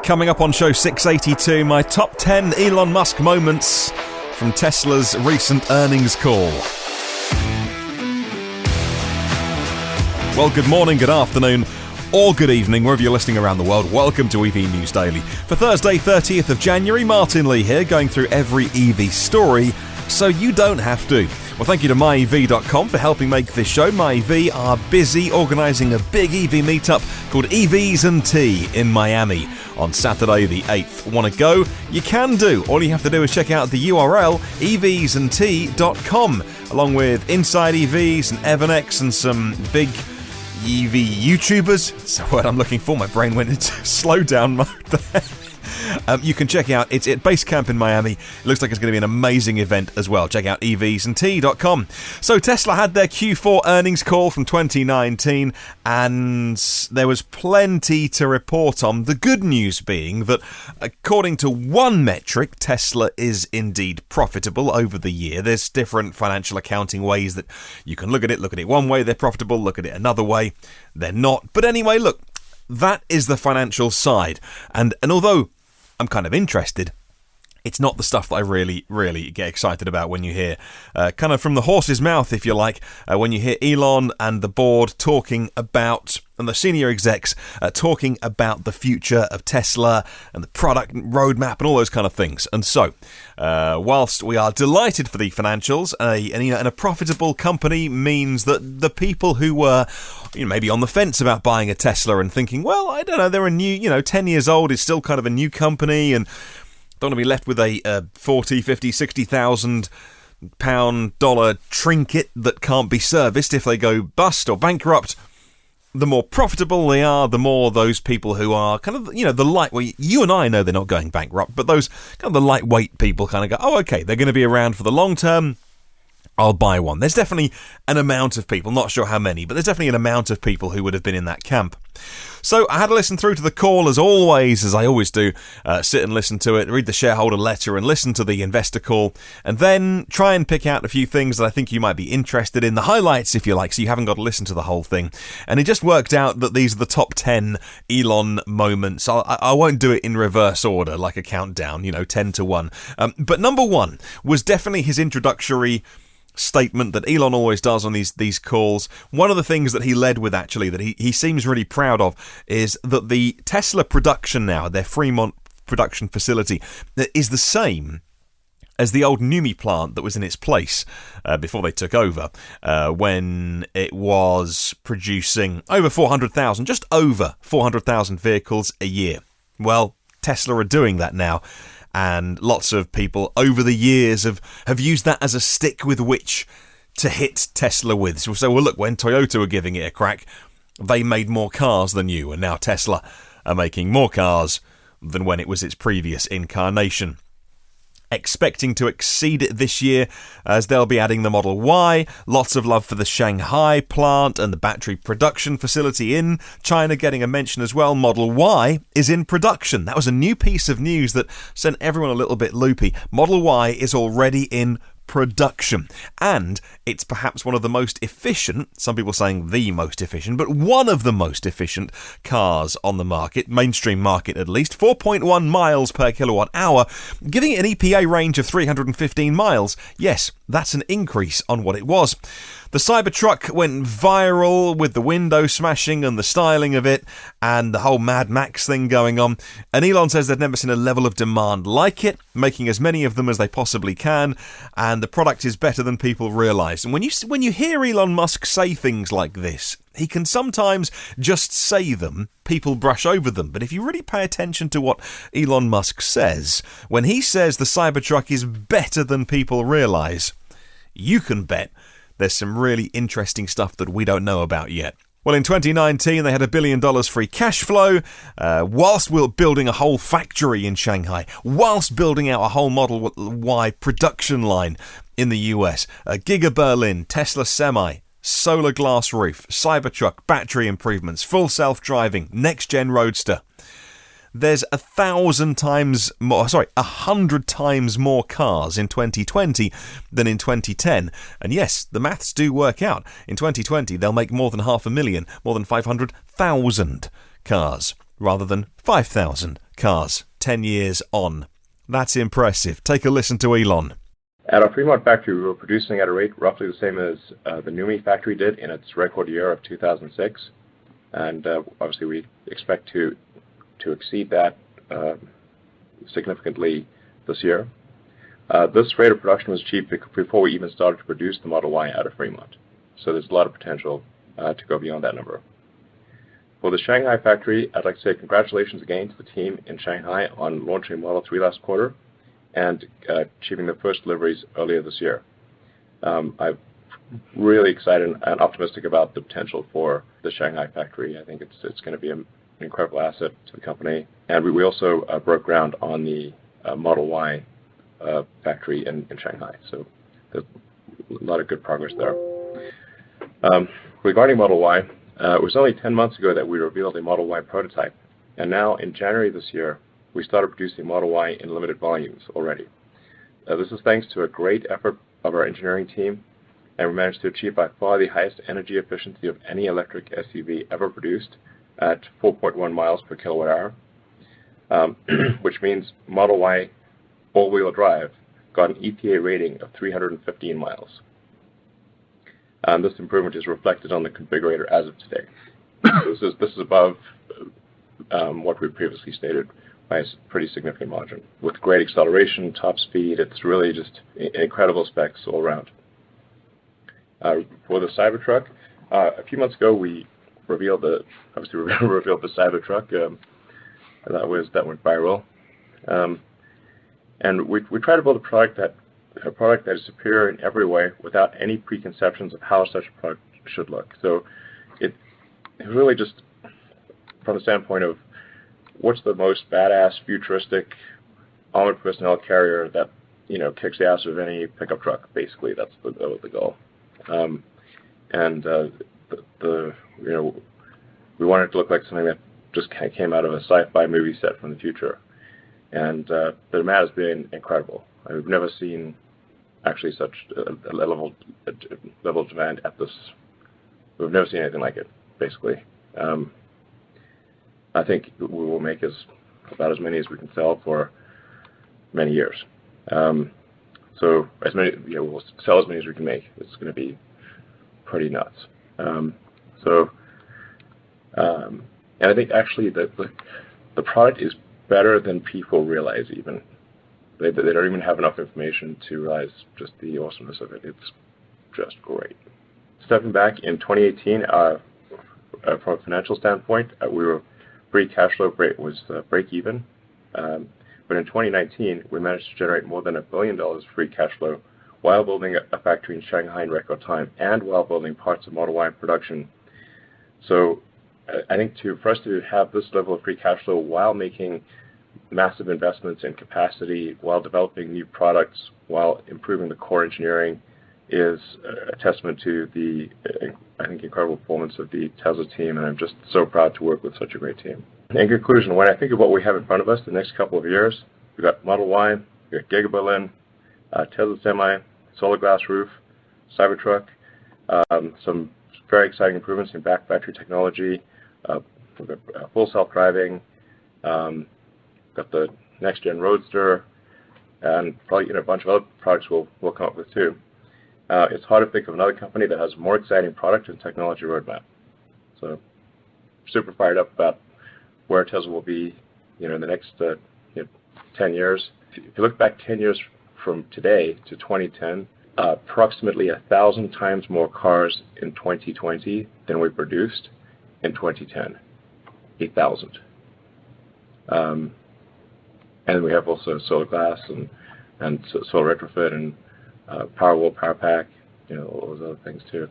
Coming up on show 682, my top 10 Elon Musk moments from Tesla's recent earnings call. Well, good morning, good afternoon, or good evening, wherever you're listening around the world. Welcome to EV News Daily. For Thursday, 30th of January, Martyn Lee here, going through every EV story, so you don't have to. Well, thank you to MyEV.com for helping make this show. MyEV are busy organising a big EV meetup called EVs and Tea in Miami on Saturday the 8th. Want to go? You can do. All you have to do is check out the URL evsandtea.com, along with Inside EVs and Evernex and some big EV YouTubers. That's the word I'm looking for. My brain went into slowdown mode there. You can check out, it's at Base Camp in Miami. It looks like it's going to be an amazing event as well. Check out evsandtea.com. So Tesla had their Q4 earnings call from 2019, and there was plenty to report on. The good news being that, according to one metric, Tesla is indeed profitable over the year. There's different financial accounting ways that you can look at it. Look at it one way, they're profitable. Look at it another way, they're not. But anyway, look, that is the financial side. And although I'm kind of interested, it's not the stuff that I really get excited about when you hear, kind of from the horse's mouth, if you like, when you hear Elon and the board talking about, and the senior execs talking about the future of Tesla and the product roadmap and all those kind of things. And so, whilst we are delighted for the financials, and a profitable company means that the people who were maybe on the fence about buying a Tesla and thinking, well, I don't know, they're a new, 10 years old, it's still kind of a new company, and don't want to be left with a 40, 50, 60,000 pound dollar trinket that can't be serviced if they go bust or bankrupt. The more profitable they are, the more those people who are kind of, the lightweight, you and I know they're not going bankrupt, but those kind of the lightweight people kind of go, oh, okay, they're going to be around for the long term, I'll buy one. There's definitely an amount of people, not sure how many, but there's definitely an amount of people who would have been in that camp. So I had to listen through to the call as always, as I always do, sit and listen to it, read the shareholder letter and listen to the investor call, and then try and pick out a few things that I think you might be interested in, the highlights if you like, so you haven't got to listen to the whole thing. And it just worked out that these are the top 10 Elon moments. I won't do it in reverse order, like a countdown, 10 to 1. But number one was definitely his introductory statement that Elon always does on these calls. One of the things that he led with, actually, that he seems really proud of, is that the Tesla production now, their Fremont production facility, is the same as the old Nummi plant that was in its place before they took over, when it was producing over 400,000, just over 400,000 vehicles a year. Well, Tesla are doing that now. And lots of people over the years have used that as a stick with which to hit Tesla with. So we'll say, well, look, when Toyota were giving it a crack, they made more cars than you, and now Tesla are making more cars than when it was its previous incarnation. Expecting to exceed it this year, as they'll be adding the Model Y. Lots of love for the Shanghai plant and the battery production facility in China getting a mention as well. Model Y is in production. That was a new piece of news that sent everyone a little bit loopy. Model Y is already in production, and it's perhaps one of the most efficient, some people saying the most efficient, but one of the most efficient cars on the market, mainstream market at least. 4.1 miles per kilowatt hour, giving it an EPA range of 315 miles. Yes, that's an increase on what it was. The Cybertruck went viral with the window smashing and the styling of it and the whole Mad Max thing going on. And Elon says they've never seen a level of demand like it, making as many of them as they possibly can, and the product is better than people realise. And when you hear Elon Musk say things like this, he can sometimes just say them, people brush over them. But if you really pay attention to what Elon Musk says, when he says the Cybertruck is better than people realise, you can bet there's some really interesting stuff that we don't know about yet. Well, in 2019, they had $1 billion free cash flow, whilst we were building a whole factory in Shanghai, whilst building out a whole Model Y production line in the US. Giga Berlin, Tesla Semi, solar glass roof, Cybertruck, battery improvements, full self-driving, next-gen Roadster. There's 100 times more cars in 2020 than in 2010. And yes, the maths do work out. In 2020, they'll make more than 500,000, more than 500,000 cars, rather than 5,000 cars 10 years on. That's impressive. Take a listen to Elon. At our Fremont factory, we were producing at a rate roughly the same as the Nummi factory did in its record year of 2006. And obviously we expect to exceed that significantly this year. This rate of production was achieved before we even started to produce the Model Y out of Fremont. So there's a lot of potential to go beyond that number. For the Shanghai factory, I'd like to say congratulations again to the team in Shanghai on launching Model 3 last quarter and achieving the first deliveries earlier this year. I'm really excited and optimistic about the potential for the Shanghai factory. I think it's going to be an incredible asset to the company. And we also broke ground on the Model Y factory in Shanghai. So there's a lot of good progress there. Regarding Model Y, it was only 10 months ago that we revealed a Model Y prototype. And now in January this year, we started producing Model Y in limited volumes already. This is thanks to a great effort of our engineering team, and we managed to achieve by far the highest energy efficiency of any electric SUV ever produced at 4.1 miles per kilowatt hour, which means Model Y all-wheel drive got an EPA rating of 315 miles. This improvement is reflected on the configurator as of today. This is above what we previously stated by a pretty significant margin. With great acceleration, top speed, it's really just incredible specs all around. For the Cybertruck, a few months ago we revealed the Cybertruck. That went viral, and we tried to build a product that is superior in every way without any preconceptions of how such a product should look. So it really just from the standpoint of what's the most badass, futuristic armored personnel carrier that kicks the ass of any pickup truck. Basically, that's the goal. We wanted it to look like something that just kind of came out of a sci-fi movie set from the future, and the demand has been incredible. We've never seen actually such a level of demand at this. We've never seen anything like it. Basically, I think we will make about as many as we can sell for many years. So as many, we'll sell as many as we can make. It's going to be pretty nuts. And I think actually that the product is better than people realize. Even they don't even have enough information to realize just the awesomeness of it. It's just great. Stepping back in 2018, from a financial standpoint, we were free cash flow was break even. But in 2019, we managed to generate more than $1 billion free cash flow while building a factory in Shanghai in record time and while building parts of Model Y production. So I think for us to have this level of free cash flow while making massive investments in capacity, while developing new products, while improving the core engineering is a testament to the, I think, incredible performance of the Tesla team, and I'm just so proud to work with such a great team. In conclusion, when I think of what we have in front of us the next couple of years, we've got Model Y, we've got Giga Berlin, Tesla Semi, solar glass roof, Cybertruck, some very exciting improvements in back battery technology, we've got full self-driving, got the next-gen Roadster, and probably a bunch of other products we'll come up with too. It's hard to think of another company that has a more exciting product and technology roadmap. So super fired up about where Tesla will be, in the next 10 years. If you look back 10 years from today to 2010, approximately 1,000 times more cars in 2020 than we produced in 2010. 8,000. And we have also solar glass and solar retrofit and Powerwall, Power Pack, all those other things too.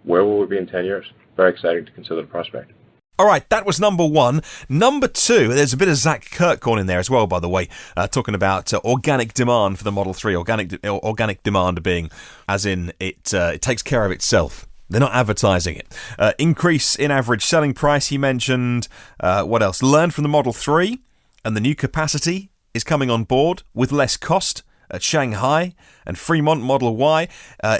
Where will we be in 10 years? Very exciting to consider the prospect. All right, that was number one. Number two, there's a bit of Zach Kirkhorn in there as well, by the way, talking about organic demand for the Model 3. Organic demand being, as in it takes care of itself. They're not advertising it. Increase in average selling price, he mentioned. What else? Learn from the Model 3, and the new capacity is coming on board with less cost at Shanghai and Fremont Model Y.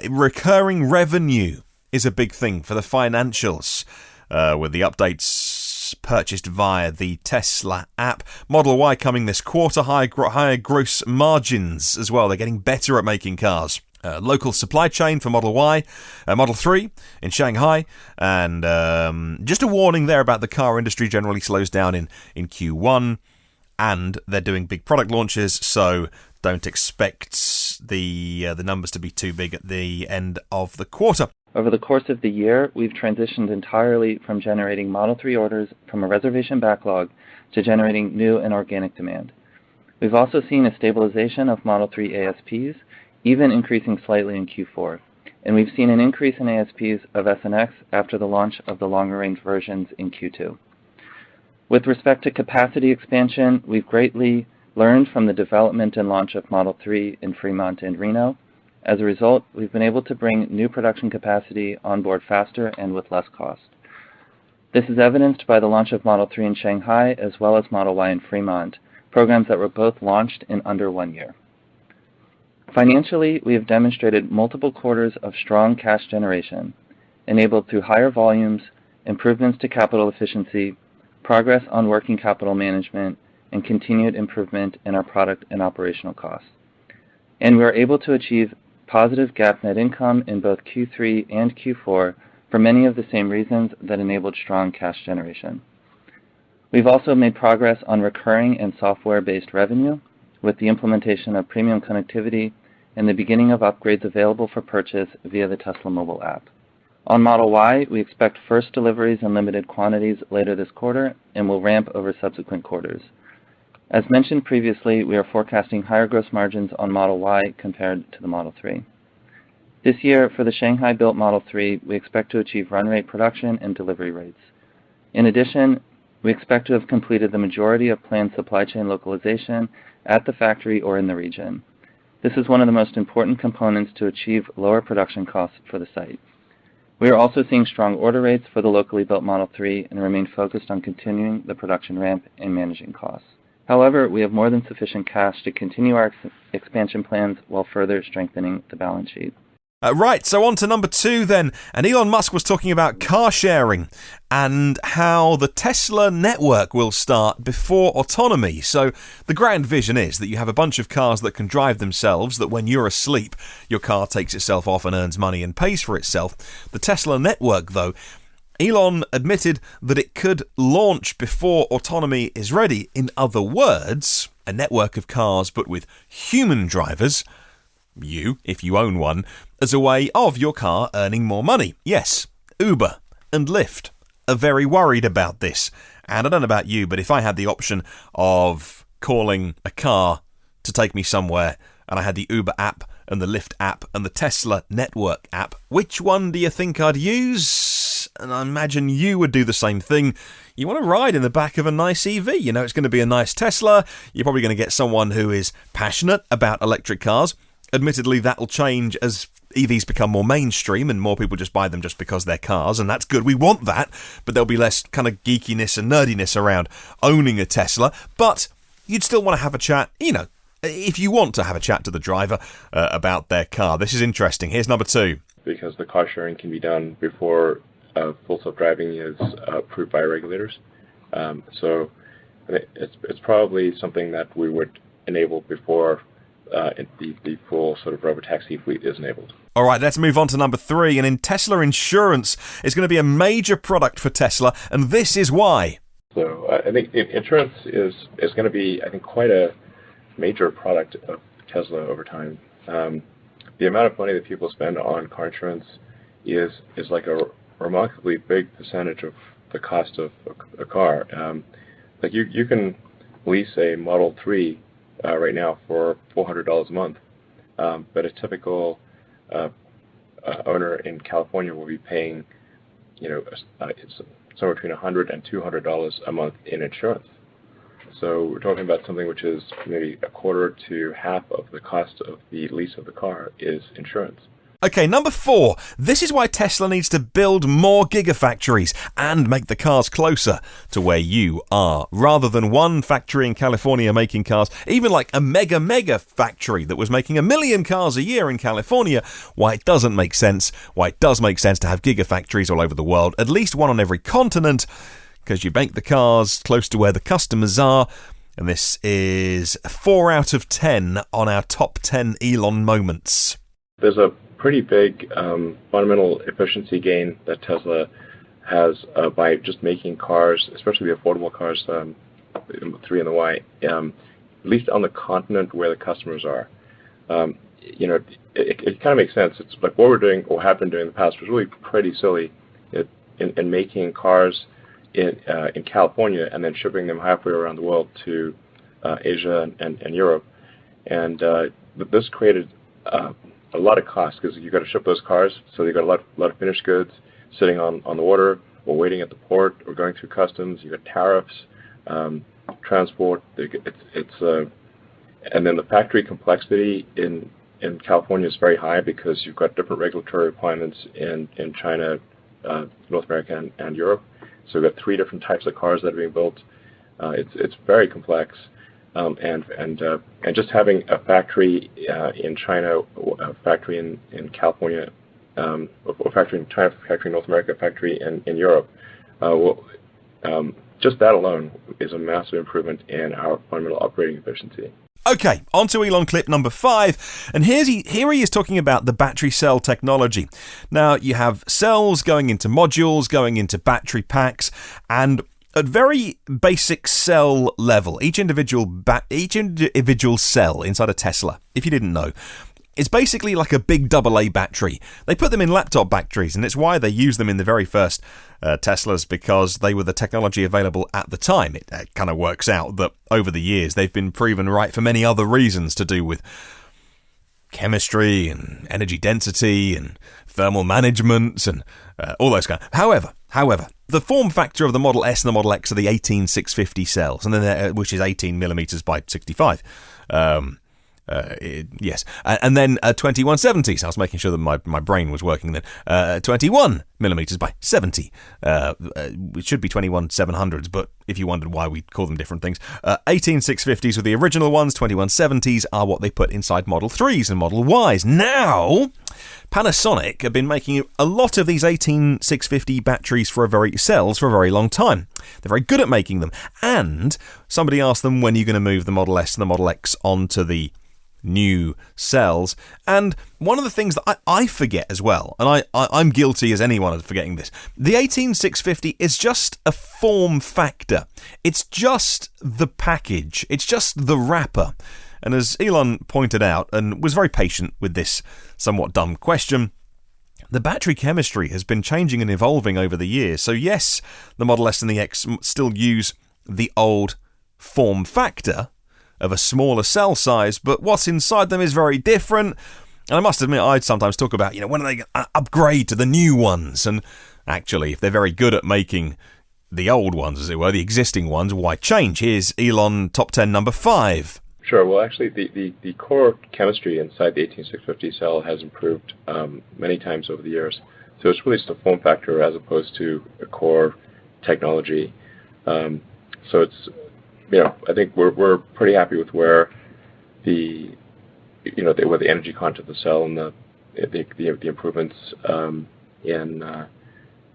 Recurring revenue is a big thing for the financials. With the updates cars purchased via the Tesla app. Model Y coming this quarter, higher gross margins as well. They're getting better at making cars. Local supply chain for Model Y, Model 3 in Shanghai, and just a warning there about the car industry generally slows down in Q1, and they're doing big product launches, so don't expect the numbers to be too big at the end of the quarter. Over the course of the year, we've transitioned entirely from generating Model 3 orders from a reservation backlog to generating new and organic demand. We've also seen a stabilization of Model 3 ASPs, even increasing slightly in Q4. And we've seen an increase in ASPs of S and X after the launch of the longer-range versions in Q2. With respect to capacity expansion, we've greatly learned from the development and launch of Model 3 in Fremont and Reno. As a result, we've been able to bring new production capacity on board faster and with less cost. This is evidenced by the launch of Model 3 in Shanghai as well as Model Y in Fremont, programs that were both launched in under 1 year. Financially, we have demonstrated multiple quarters of strong cash generation, enabled through higher volumes, improvements to capital efficiency, progress on working capital management, and continued improvement in our product and operational costs. And we are able to achieve positive GAAP net income in both Q3 and Q4 for many of the same reasons that enabled strong cash generation. We've also made progress on recurring and software-based revenue with the implementation of premium connectivity and the beginning of upgrades available for purchase via the Tesla mobile app. On Model Y, we expect first deliveries in limited quantities later this quarter and will ramp over subsequent quarters. As mentioned previously, we are forecasting higher gross margins on Model Y compared to the Model 3. This year, for the Shanghai-built Model 3, we expect to achieve run rate production and delivery rates. In addition, we expect to have completed the majority of planned supply chain localization at the factory or in the region. This is one of the most important components to achieve lower production costs for the site. We are also seeing strong order rates for the locally built Model 3 and remain focused on continuing the production ramp and managing costs. However, we have more than sufficient cash to continue our expansion plans while further strengthening the balance sheet. Right, so on to number 2 then. And Elon Musk was talking about car sharing and how the Tesla network will start before autonomy. So the grand vision is that you have a bunch of cars that can drive themselves, that when you're asleep, your car takes itself off and earns money and pays for itself. The Tesla network, though, Elon admitted that it could launch before autonomy is ready. In other words, a network of cars but with human drivers, you, if you own one, as a way of your car earning more money. Yes, Uber and Lyft are very worried about this. And I don't know about you, but if I had the option of calling a car to take me somewhere, and I had the Uber app and the Lyft app and the Tesla network app, which one do you think I'd use? And I imagine you would do the same thing. You want to ride in the back of a nice EV. You know it's going to be a nice Tesla. You're probably going to get someone who is passionate about electric cars. Admittedly, that'll change as EVs become more mainstream and more people just buy them just because they're cars, and that's good. We want that, but there'll be less kind of geekiness and nerdiness around owning a Tesla. But you'd still want to have a chat, if you want to have a chat to the driver about their car. This is interesting. Here's number 2. Because the car sharing can be done before full self-driving is approved by regulators. So it's probably something that we would enable before the full sort of robotaxi fleet is enabled. All right, let's move on to number 3. And in Tesla insurance is going to be a major product for Tesla, and this is why. So I think insurance is going to be, I think, quite a major product of Tesla over time. The amount of money that people spend on car insurance is like a remarkably big percentage of the cost of a car. Like you can lease a Model 3 right now for $400 a month, but a typical owner in California will be paying, it's somewhere between $100 and $200 a month in insurance. So we're talking about something which is maybe a quarter to half of the cost of the lease of the car is insurance. Okay, number 4. This is why Tesla needs to build more gigafactories and make the cars closer to where you are. Rather than one factory in California making cars, even like a mega factory that was making 1 million cars a year in California, why it doesn't make sense, why it does make sense to have gigafactories all over the world, at least one on every continent, because you make the cars close to where the customers are. And this is 4 out of 10 on our top 10 Elon moments. There's a pretty big fundamental efficiency gain that Tesla has by just making cars, especially the affordable cars, the 3 and the Y, at least on the continent where the customers are. It kind of makes sense. It's like what we're doing or have been doing in the past was really pretty silly in making cars in California and then shipping them halfway around the world to Asia and Europe. And this created a lot of cost because you've got to ship those cars, so you've got a lot of finished goods sitting on the water or waiting at the port or going through customs. You've got tariffs, transport. And then the factory complexity in California is very high because you've got different regulatory requirements in China, North America, and Europe. So we've got 3 different types of cars that are being built. It's very complex, and just having a factory in China, a factory in California, a factory in China, a factory in North America, a factory in Europe, just that alone is a massive improvement in our fundamental operating efficiency. Okay, on to Elon clip number 5, and here he is talking about the battery cell technology. Now, you have cells going into modules, going into battery packs, and at very basic cell level, each individual cell inside a Tesla, if you didn't know, is basically like a big AA battery. They put them in laptop batteries, and it's why they used them in the very first Teslas, because they were the technology available at the time. It kind of works out that over the years they've been proven right for many other reasons to do with chemistry and energy density and thermal management and all those kind of. However, the form factor of the Model S and the Model X are the 18650 cells, and then which is 18 millimeters by 65. Yes, and then 2170s. I was making sure that my brain was working then. 21 millimeters by 70. It should be 21700s, but if you wondered why we call them different things, 18650s were the original ones. 2170s are what they put inside Model 3s and Model Ys. Now, Panasonic have been making a lot of these 18650 batteries cells for a very long time. They're very good at making them. And somebody asked them, when are you going to move the Model S and the Model X onto the new cells? And one of the things that I forget as well, and I'm guilty as anyone of forgetting this, the 18650 is just a form factor. It's just the package. It's just the wrapper. And as Elon pointed out, and was very patient with this somewhat dumb question, the battery chemistry has been changing and evolving over the years. So yes, the Model S and the X still use the old form factor of a smaller cell size, but what's inside them is very different. And I must admit, I'd sometimes talk about, when are they going to upgrade to the new ones? And actually, if they're very good at making the old ones, as it were, the existing ones, why change? Here's Elon top 10 number 5. Sure. Well, actually, the core chemistry inside the 18650 cell has improved many times over the years. So it's really just a form factor as opposed to a core technology. So it's, I think we're pretty happy with where the energy content of the cell and the improvements in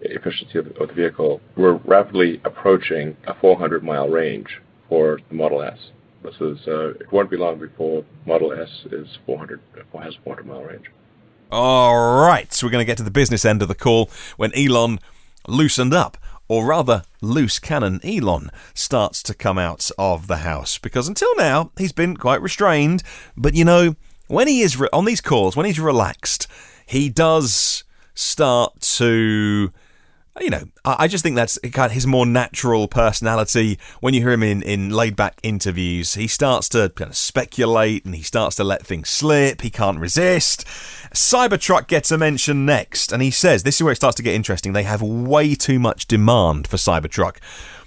efficiency of the vehicle. We're rapidly approaching a 400-mile range for the Model S. This is it won't be long before Model S has a 400-mile range. All right, so we're going to get to the business end of the call when Elon loosened up, or rather, loose cannon Elon starts to come out of the house, because until now he's been quite restrained. But when he is on these calls, when he's relaxed, he does start to. I just think that's kind of his more natural personality. When you hear him in laid-back interviews, he starts to kind of speculate and he starts to let things slip. He can't resist. Cybertruck gets a mention next, and he says, this is where it starts to get interesting, they have way too much demand for Cybertruck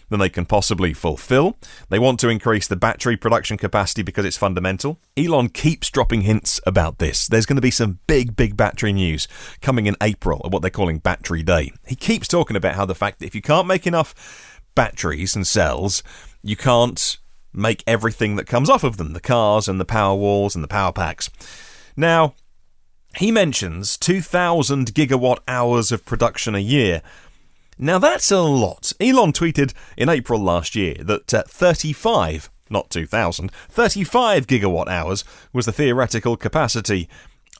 than they can possibly fulfill. They want to increase the battery production capacity because it's fundamental. Elon keeps dropping hints about this. There's going to be some big battery news coming in April, at what they're calling Battery Day. He keeps talking about how the fact that if you can't make enough batteries and cells, you can't make everything that comes off of them, the cars and the power walls and the power packs. Now, he mentions 2,000 gigawatt hours of production a year. Now that's a lot. Elon tweeted in April last year that 35, not 2,000, 35 gigawatt hours was the theoretical capacity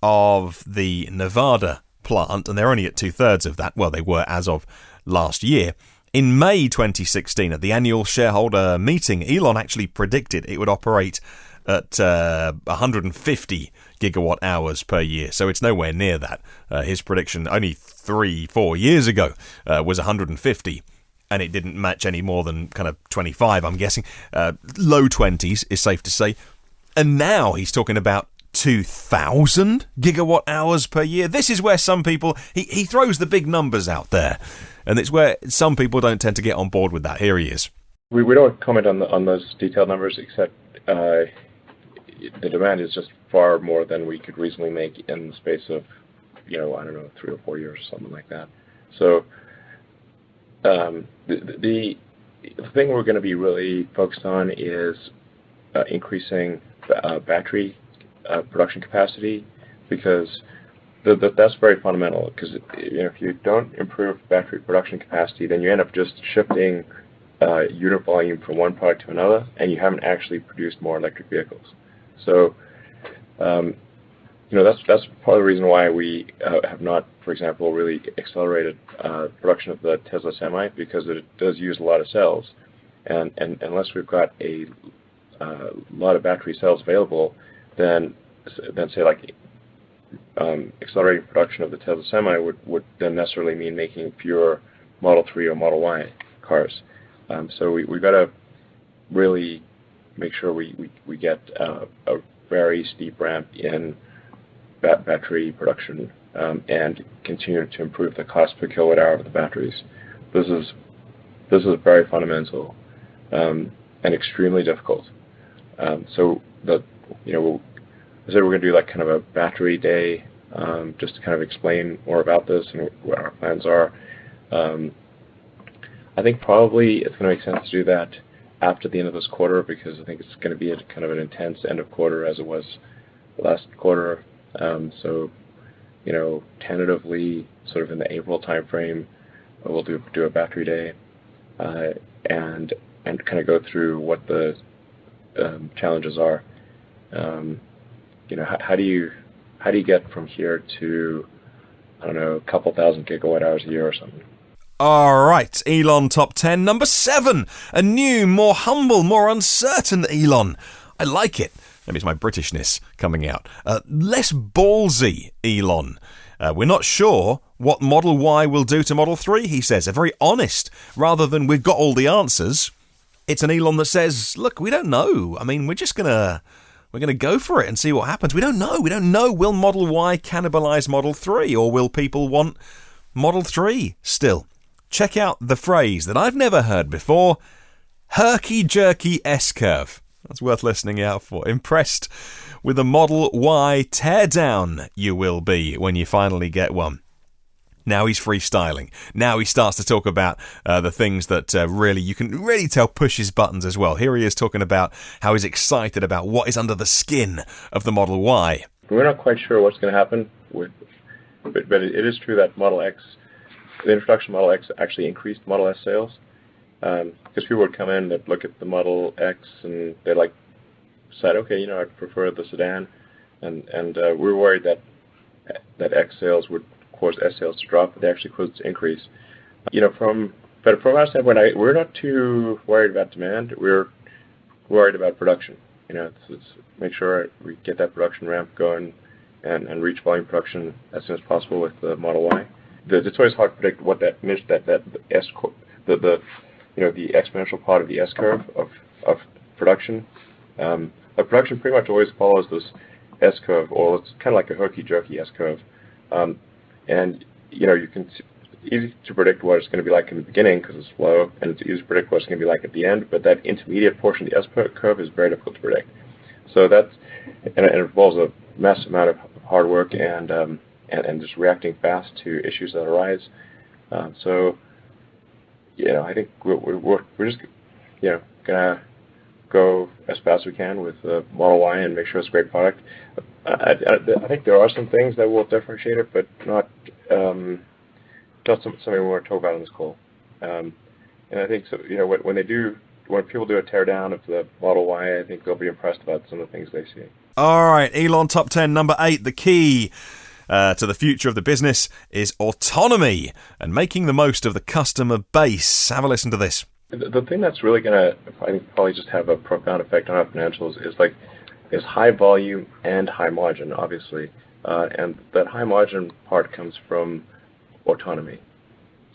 of the Nevada plant, and they're only at 2/3 of that. Well, they were as of last year. In May 2016, at the annual shareholder meeting, Elon actually predicted it would operate at 150 gigawatt hours per year, so it's nowhere near that. His prediction only 3-4 years ago was 150, and it didn't match any more than kind of 25, I'm guessing. Low 20s is safe to say. And now he's talking about 2,000 gigawatt hours per year. This is where some people, he throws the big numbers out there, and it's where some people don't tend to get on board with that. Here he is. We don't comment on those detailed numbers, except the demand is just far more than we could reasonably make in the space of, I don't know, 3 or 4 years or something like that. So the thing we're going to be really focused on is increasing battery production capacity, because that's very fundamental. Because if you don't improve battery production capacity, then you end up just shifting unit volume from one product to another, and you haven't actually produced more electric vehicles. So, that's part of the reason why we have not, for example, really accelerated production of the Tesla Semi, because it does use a lot of cells, and unless we've got a lot of battery cells available, then say like accelerating production of the Tesla Semi would then necessarily mean making fewer Model 3 or Model Y cars. So we've got to really make sure we get a very steep ramp in battery production and continue to improve the cost per kilowatt hour of the batteries. This is very fundamental and extremely difficult. So I said we're going to do like kind of a battery day, just to kind of explain more about this and what our plans are. I think probably it's going to make sense to do that after the end of this quarter, because I think it's going to be kind of an intense end of quarter as it was last quarter. So, tentatively, sort of in the April timeframe, we'll do a battery day, and kind of go through what the challenges are. How do you get from here to, I don't know, a couple thousand gigawatt hours a year or something? All right, Elon Top 10, number 7. A new, more humble, more uncertain Elon. I like it. Maybe it's my Britishness coming out. Less ballsy Elon. We're not sure what Model Y will do to Model 3, he says. They're very honest. Rather than we've got all the answers, it's an Elon that says, look, we don't know. I mean, we're going to go for it and see what happens. We don't know. We don't know. Will Model Y cannibalize Model 3, or will people want Model 3 still? Check out the phrase that I've never heard before, herky-jerky S-curve. That's worth listening out for. Impressed with the Model Y teardown you will be when you finally get one. Now he's freestyling. Now he starts to talk about the things that really, you can really tell push his buttons as well. Here he is talking about how he's excited about what is under the skin of the Model Y. We're not quite sure what's going to happen, but it is true that the introduction of Model X actually increased Model S sales. Because people would come in, they'd look at the Model X, and they'd decide, okay, I'd prefer the sedan, and we were worried that X sales would cause S sales to drop, but they actually caused it to increase. From our standpoint, we're not too worried about demand. We're worried about production. It's make sure we get that production ramp going and reach volume production as soon as possible with the Model Y. It's always hard to predict what that the exponential part of the S curve of production. Production pretty much always follows this S curve, or it's kind of like a herky-jerky S curve. And it's easy to predict what it's going to be like in the beginning because it's slow, and it's easy to predict what it's going to be like at the end. But that intermediate portion of the S curve is very difficult to predict. So and it involves a massive amount of hard work and just reacting fast to issues that arise. I think we're just gonna go as fast as we can with the Model Y and make sure it's a great product. I think there are some things that will differentiate it, but not something we want to talk about on this call. And I think so. When people do a teardown of the Model Y, I think they'll be impressed about some of the things they see. All right, Elon Top 10, number 8, the key to the future of the business is autonomy and making the most of the customer base. Have a listen to this. The thing that's really going to, I think, probably just have a profound effect on our financials is high volume and high margin, obviously. And that high margin part comes from autonomy.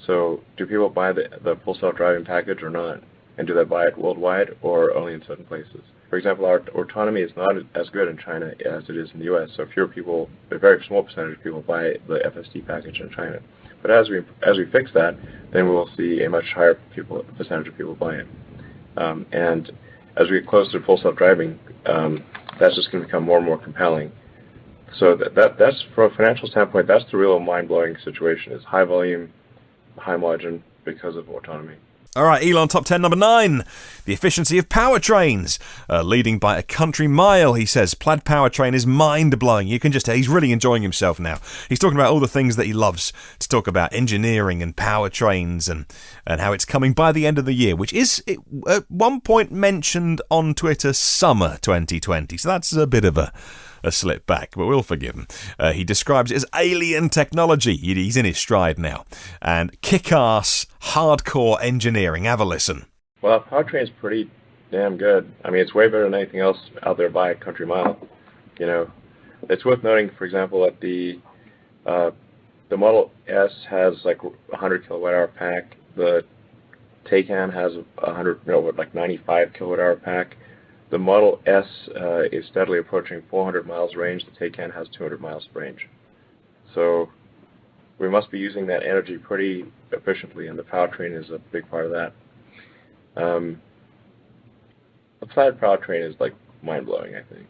So do people buy the full self-driving package or not? And do they buy it worldwide or only in certain places? For example, our autonomy is not as good in China as it is in the U.S. So fewer people, a very small percentage of people buy the FSD package in China. But as we fix that, then we will see a much higher percentage of people buy it. And as we get closer to full self-driving, that's just going to become more and more compelling. So that's from a financial standpoint, that's the real mind-blowing situation: is high volume, high margin because of autonomy. All right, Elon Top 10, number 9, the efficiency of powertrains. Leading by a country mile, he says. Plaid powertrain is mind-blowing. You can just tell he's really enjoying himself now. He's talking about all the things that he loves to talk about, engineering and powertrains and how it's coming by the end of the year, which is at one point mentioned on Twitter summer 2020. So that's a bit of a slip back, but we'll forgive him. He describes it as alien technology. He's in his stride now. And kick-ass, hardcore engineering. Have a listen. Well, powertrain is pretty damn good. I mean, it's way better than anything else out there by a country mile. You know, it's worth noting, for example, that the Model S has like 100 kilowatt-hour pack. The Taycan has 95 kilowatt-hour pack. The Model S is steadily approaching 400 miles range. The Taycan has 200 miles range. So we must be using that energy pretty efficiently, and the powertrain is a big part of that. The Plaid powertrain is like mind-blowing, I think.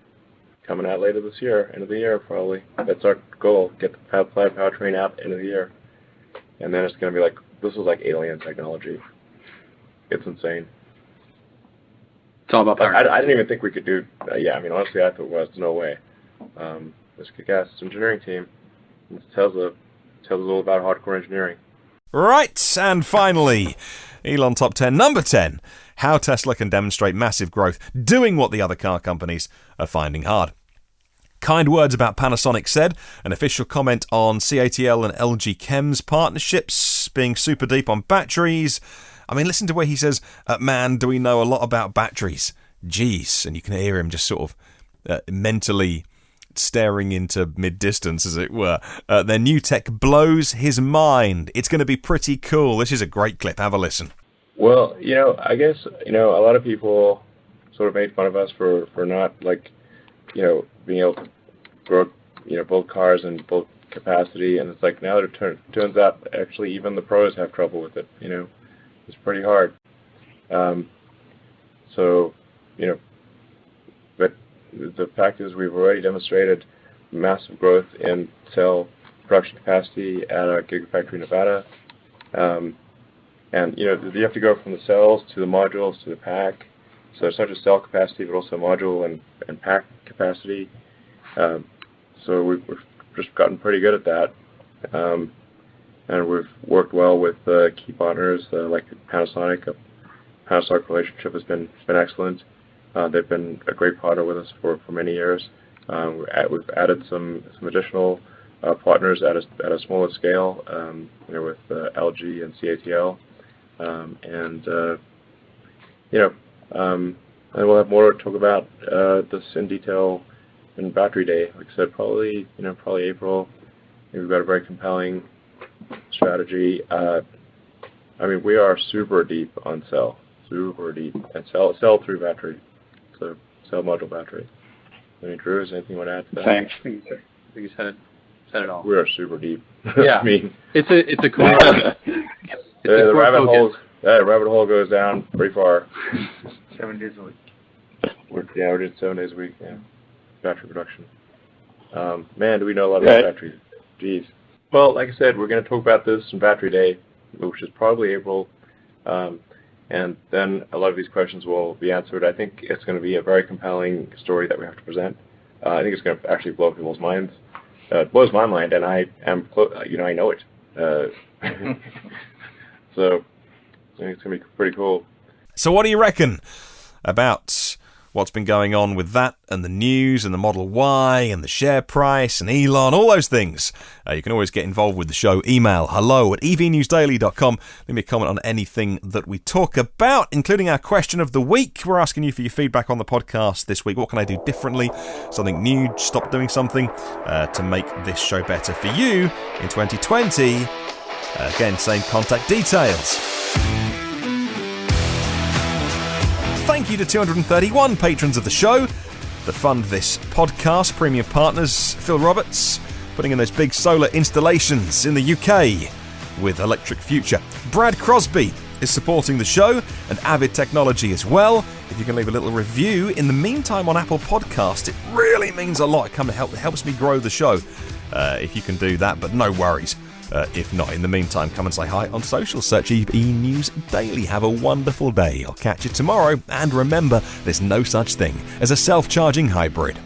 Coming out later this year, end of the year probably. That's our goal, get the Plaid powertrain out end of the year. And then it's going to be like, this is like alien technology. It's insane. It's all about power. I didn't even think we could do. Honestly, I thought it was no way. This kick-ass engineering team tells us all about hardcore engineering. Right, and finally, Elon Top 10, number 10, how Tesla can demonstrate massive growth, doing what the other car companies are finding hard. Kind words about Panasonic said, an official comment on CATL and LG Chem's partnerships, being super deep on batteries. I mean, listen to where he says, man, do we know a lot about batteries? Jeez. And you can hear him just sort of mentally staring into mid-distance, as it were. Their new tech blows his mind. It's going to be pretty cool. This is a great clip. Have a listen. Well, I guess, a lot of people sort of made fun of us for not, being able to grow, build cars and build capacity. And it's like now it turns out actually even the pros have trouble with it, It's pretty hard. But the fact is we've already demonstrated massive growth in cell production capacity at our Gigafactory Nevada. And you have to go from the cells to the modules to the pack. So it's not just cell capacity, but also module and pack capacity. So we've just gotten pretty good at that. And we've worked well with key partners like Panasonic. Panasonic relationship has been excellent. They've been a great partner with us for many years. We've added some additional partners at a smaller scale, with LG and CATL, and we'll have more to talk about this in detail in Battery Day. Like I said, probably April. We've got a very compelling strategy. We are super deep on cell, and cell through battery, so cell module battery. Drew, is there anything you want to add to that? Thanks. I think you said it all. We are super deep. Yeah, it's a cool. The rabbit hole goes down pretty far. 7 days a week. We're doing 7 days a week. Yeah, battery production. Man, do we know a lot about batteries? Jeez. Well, like I said, we're going to talk about this in Battery Day, which is probably April, and then a lot of these questions will be answered. I think it's going to be a very compelling story that we have to present. I think it's going to actually blow people's minds. It blows my mind, and I know it. So, think it's going to be pretty cool. So what do you reckon about what's been going on with that and the news and the Model Y and the share price and Elon, all those things? You can always get involved with the show. Email hello@evnewsdaily.com. Leave me a comment on anything that we talk about, including our question of the week. We're asking you for your feedback on the podcast this week. What can I do differently? Something new? Stop doing something to make this show better for you in 2020? Again, same contact details. Thank you to 231 patrons of the show that fund this podcast. Premium partners, Phil Roberts, putting in those big solar installations in the UK with Electric Future. Brad Crosby is supporting the show, and Avid Technology as well. If you can leave a little review in the meantime on Apple Podcast, it really means a lot. It helps me grow the show if you can do that, but no worries. If not, in the meantime, come and say hi on social. Search EV News Daily. Have a wonderful day. I'll catch you tomorrow. And remember, there's no such thing as a self-charging hybrid.